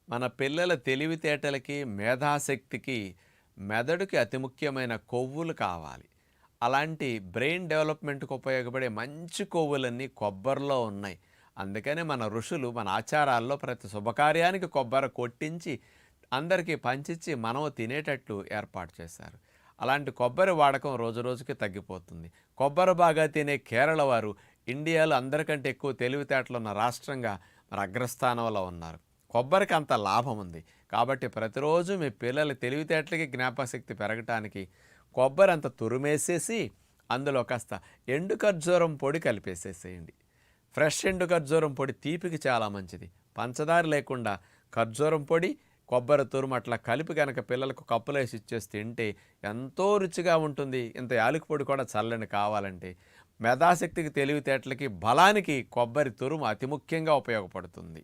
మన పిల్లల తెలివితేటలకి, మేధాశక్తికి, మెదడుకి అతి ముఖ్యమైన కొవ్వులు కావాలి. అలాంటి బ్రెయిన్ డెవలప్‌మెంట్‌కి ఉపయోగపడే మంచి కొవ్వులన్నీ కొబ్బరిలో ఉన్నాయి. అందుకనే మన ఋషులు మన ఆచారాల్లో ప్రతి శుభకార్యానికి కొబ్బరి కొట్టించి, అందరికీ పంచిచ్చి మనం తినేటట్లు ఏర్పాటు చేశారు. అలాంటి కొబ్బరి వాడకం రోజురోజుకి తగ్గిపోతుంది. కొబ్బరి బాగా తినే కేరళ వారు ఇండియాలో అందరికంటే ఎక్కువ తెలివితేటలున్న రాష్ట్రంగా మరి అగ్రస్థానంలో ఉన్నారు. కొబ్బరికి అంత లాభం ఉంది. కాబట్టి ప్రతిరోజు మీ పిల్లల తెలివితేటలకి, జ్ఞాపకశక్తి పెరగటానికి కొబ్బరి అంత తురిమేసేసి అందులో కాస్త ఎండు ఖర్జూరం పొడి కలిపేసేసేయండి. ఫ్రెష్ ఎండు ఖర్జూరం పొడి తీపికి చాలా మంచిది. పంచదార లేకుండా ఖర్జూరం పొడి, కొబ్బరి తురుము అట్లా కలిపి గనక పిల్లలకు కప్పులో వేసి ఇచ్చేసి తింటే ఎంతో రుచిగా ఉంటుంది. ఇంత యాలకుల పొడి కూడా చల్లండి కావాలంటే. మేధాశక్తికి, తెలివితేటలకి, బలానికి కొబ్బరి తురుము అతి ముఖ్యంగా ఉపయోగపడుతుంది.